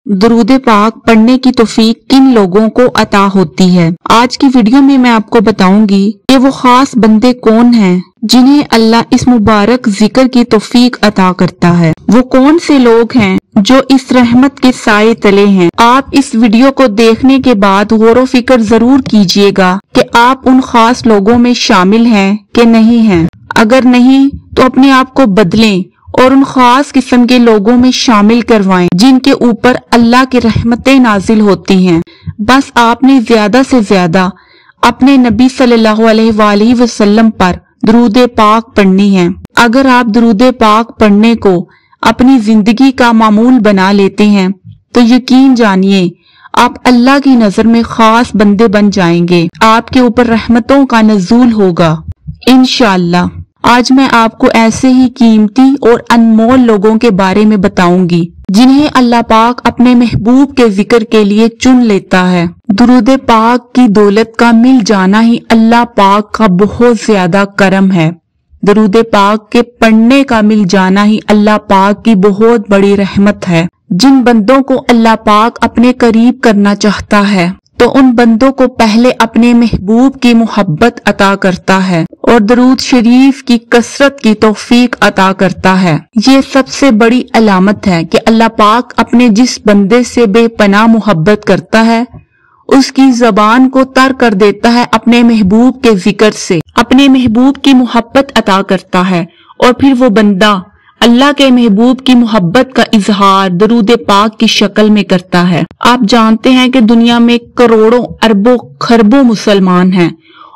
दुरूद पाक पढ़ने की तौफीक किन लोगों को अता होती है। आज की वीडियो में मैं आपको बताऊंगी कि वो खास बंदे कौन हैं जिन्हें अल्लाह इस मुबारक जिक्र की तौफीक अता करता है। वो कौन से लोग हैं जो इस रहमत के साए तले हैं। आप इस वीडियो को देखने के बाद गौर व फिक्र जरूर कीजिएगा कि आप उन खास लोगों में शामिल हैं कि नहीं हैं। अगर नहीं तो अपने आप को बदलें और उन खास किस्म के लोगों में शामिल करवाएं जिनके ऊपर अल्लाह की रहमतें नाजिल होती हैं। बस आपने ज्यादा से ज्यादा अपने नबी सल्लल्लाहु अलैहि वसल्लम पर दुरूद पाक पढ़नी है। अगर आप दुरूद पाक पढ़ने को अपनी जिंदगी का मामूल बना लेते हैं तो यकीन जानिए आप अल्लाह की नजर में खास बंदे बन जाएंगे। आपके ऊपर रहमतों का नज़ूल होगा इंशाअल्लाह। आज मैं आपको ऐसे ही कीमती और अनमोल लोगों के बारे में बताऊंगी जिन्हें अल्लाह पाक अपने महबूब के जिक्र के लिए चुन लेता है। दुरूद पाक की दौलत का मिल जाना ही अल्लाह पाक का बहुत ज्यादा करम है। दुरूद पाक के पढ़ने का मिल जाना ही अल्लाह पाक की बहुत बड़ी रहमत है। जिन बंदों को अल्लाह पाक अपने करीब करना चाहता है तो उन बंदों को पहले अपने महबूब की मोहब्बत अता करता है और दरूद शरीफ की कसरत की तौफीक अता करता है। ये सबसे बड़ी अलामत है कि अल्लाह पाक अपने जिस बंदे से बेपनाह मोहब्बत करता है उसकी जबान को तर कर देता है अपने महबूब के जिक्र से, अपने महबूब की मोहब्बत अता करता है और फिर वो बंदा अल्लाह के महबूब की मोहब्बत का इजहार दरूद पाक की शक्ल में करता है। आप जानते हैं कि दुनिया में करोड़ों अरबों खरबों मुसलमान हैं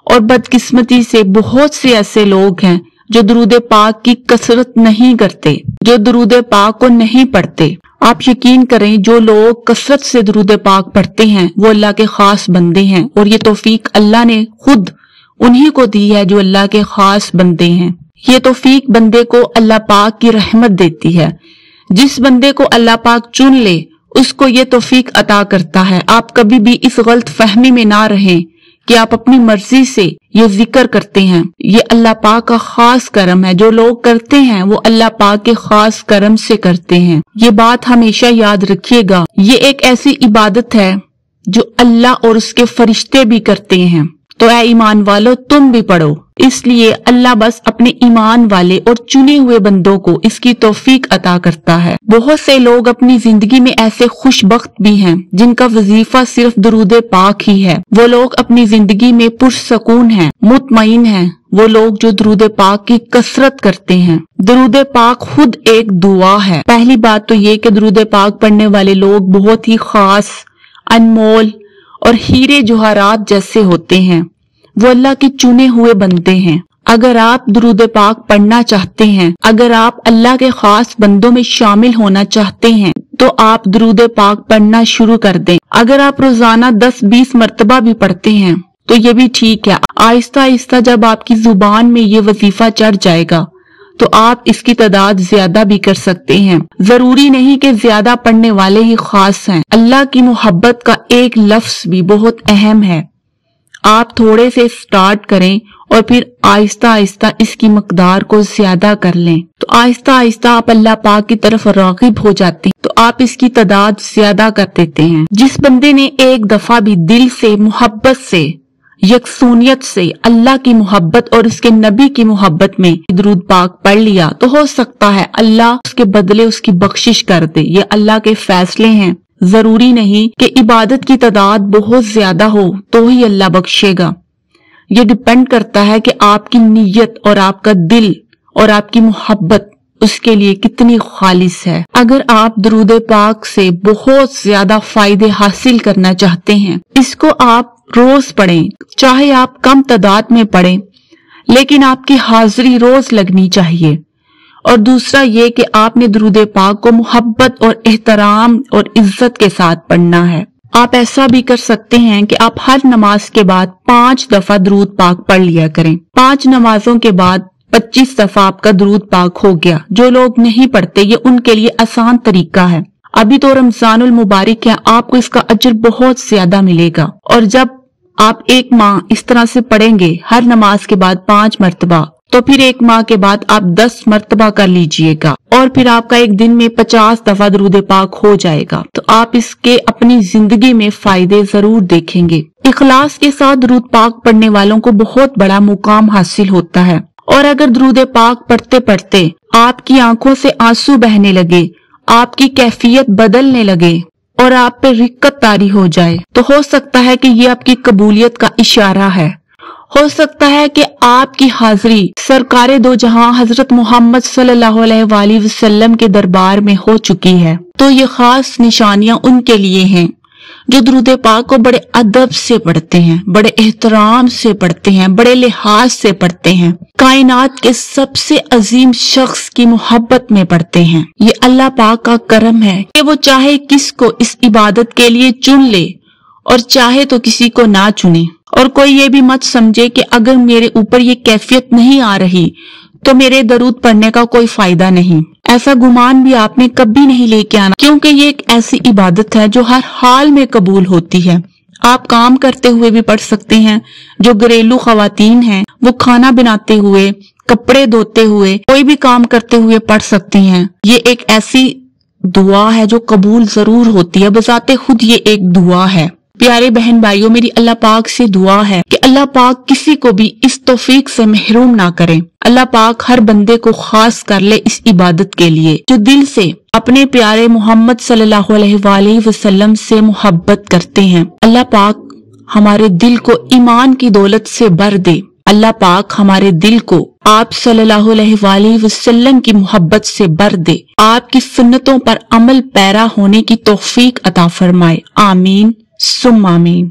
और बदकिस्मती से बहुत से ऐसे लोग हैं जो दरूद पाक की कसरत नहीं करते, जो दरूद पाक को नहीं पढ़ते। आप यकीन करें जो लोग कसरत से दरूद पाक पढ़ते हैं वो अल्लाह के खास बंदे हैं और ये तौफीक अल्लाह ने खुद उन्हीं को दी है जो अल्लाह के खास बंदे हैं। ये तौफीक बंदे को अल्लाह पाक की रहमत देती है। जिस बंदे को अल्लाह पाक चुन ले उसको ये तौफीक अता करता है। आप कभी भी इस गलत फहमी में ना रहें कि आप अपनी मर्जी से ये जिक्र करते हैं। ये अल्लाह पाक का खास करम है। जो लोग करते हैं वो अल्लाह पाक के खास करम से करते हैं। ये बात हमेशा याद रखिएगा। ये एक ऐसी इबादत है जो अल्लाह और उसके फरिश्ते भी करते हैं। तो ऐ ईमान वालों तुम भी पढ़ो। इसलिए अल्लाह बस अपने ईमान वाले और चुने हुए बंदों को इसकी तौफीक अता करता है। बहुत से लोग अपनी जिंदगी में ऐसे खुशबख्त भी हैं जिनका वजीफा सिर्फ दुरूद पाक ही है। वो लोग अपनी जिंदगी में पुरसकून हैं, मुतमईन हैं। वो लोग जो दुरूद पाक की कसरत करते हैं। दुरूद पाक खुद एक दुआ है। पहली बात तो ये कि दुरूद पाक पढ़ने वाले लोग बहुत ही खास, अनमोल और हीरे जवाहरात जैसे होते हैं। वो अल्लाह के चुने हुए बंदे हैं। अगर आप दुरूद पाक पढ़ना चाहते हैं, अगर आप अल्लाह के खास बंदों में शामिल होना चाहते हैं तो आप दुरूद पाक पढ़ना शुरू कर दें। अगर आप रोजाना 10-20 मरतबा भी पढ़ते हैं तो ये भी ठीक है। आहिस्ता आहिस्ता जब आपकी जुबान में ये वजीफा चढ़ जाएगा तो आप इसकी तादाद ज्यादा भी कर सकते हैं। जरूरी नहीं कि ज्यादा पढ़ने वाले ही खास हैं। अल्लाह की मोहब्बत का एक लफ्ज भी बहुत अहम है। आप थोड़े से स्टार्ट करें और फिर आहिस्ता आहिस्ता इसकी मकदार को ज्यादा कर लें तो आहिस्ता आहिस्ता आप अल्लाह पाक की तरफ राग़िब हो जाते हैं तो आप इसकी तादाद ज्यादा कर देते हैं। जिस बंदे ने एक दफा भी दिल से, मोहब्बत से, यकसूनियत से अल्लाह की मोहब्बत और उसके नबी की मोहब्बत में दुरूद पाक पढ़ लिया तो हो सकता है अल्लाह उसके बदले उसकी बख्शिश कर दे। ये अल्लाह के फैसले हैं। जरूरी नहीं कि इबादत की तादाद बहुत ज्यादा हो तो ही अल्लाह बख्शेगा। ये डिपेंड करता है कि आपकी नीयत और आपका दिल और आपकी मोहब्बत उसके लिए कितनी खालिस है। अगर आप दुरूद पाक से बहुत ज्यादा फायदे हासिल करना चाहते हैं, इसको आप रोज पढ़ें, चाहे आप कम तादाद में पढ़ें लेकिन आपकी हाजिरी रोज लगनी चाहिए। और दूसरा ये कि आपने दुरूद पाक को मोहब्बत और एहतराम और इज्जत के साथ पढ़ना है। आप ऐसा भी कर सकते हैं कि आप हर नमाज के बाद 5 दफा दुरूद पाक पढ़ लिया करें। 5 नमाजों के बाद 25 दफा आपका दुरूद पाक हो गया। जो लोग नहीं पढ़ते ये उनके लिए आसान तरीका है। अभी तो रमजानुल मुबारक है, आपको इसका अजर बहुत ज्यादा मिलेगा। और जब आप एक माह इस तरह से पढ़ेंगे हर नमाज के बाद 5 मरतबा तो फिर 1 माह के बाद आप 10 मर्तबा कर लीजिएगा और फिर आपका एक दिन में 50 दफा दरूद पाक हो जाएगा। तो आप इसके अपनी जिंदगी में फायदे जरूर देखेंगे। इखलास के साथ दरूद पाक पढ़ने वालों को बहुत बड़ा मुकाम हासिल होता है। और अगर दरूद पाक पढ़ते पढ़ते आपकी आंखों से आंसू बहने लगे, आपकी कैफियत बदलने लगे और आप पे रिक्कत तारी हो जाए, तो हो सकता है कि ये आपकी कबूलियत का इशारा है। हो सकता है कि आपकी हाजिरी सरकारे दो जहां हजरत मोहम्मद सल्लल्लाहु अलैहि वसल्लम के दरबार में हो चुकी है। तो ये खास निशानियां उनके लिए हैं जो दरूद पाक को बड़े अदब से पढ़ते हैं, बड़े एहतराम से पढ़ते हैं, बड़े लिहाज से पढ़ते हैं, कायनात के सबसे अजीम शख्स की मोहब्बत में पढ़ते हैं। ये अल्लाह पाक का करम है कि वो चाहे किसको इस इबादत के लिए चुन ले और चाहे तो किसी को ना चुने। और कोई ये भी मत समझे कि अगर मेरे ऊपर ये कैफियत नहीं आ रही तो मेरे दरूद पढ़ने का कोई फायदा नहीं। ऐसा गुमान भी आपने कभी नहीं लेके आना, क्योंकि ये एक ऐसी इबादत है जो हर हाल में कबूल होती है। आप काम करते हुए भी पढ़ सकते हैं। जो घरेलू खवातीन हैं वो खाना बनाते हुए, कपड़े धोते हुए, कोई भी काम करते हुए पढ़ सकती हैं। ये एक ऐसी दुआ है जो कबूल जरूर होती है। बजाते खुद ये एक दुआ है। प्यारे बहन भाइयों, मेरी अल्लाह पाक से दुआ है कि अल्लाह पाक किसी को भी इस तौफीक से महरूम ना करे। अल्लाह पाक हर बंदे को खास कर ले इस इबादत के लिए जो दिल से अपने प्यारे मोहम्मद सल्लल्लाहु अलैहि वसल्लम से मोहब्बत करते हैं। अल्लाह पाक हमारे दिल को ईमान की दौलत से भर दे। अल्लाह पाक हमारे दिल को आप सल्लल्लाहु अलैहि वसल्लम की मोहब्बत से भर दे। आपकी सुन्नतों पर अमल पैरा होने की तौफीक अता फरमाए। आमीन सुम्मा आमीन।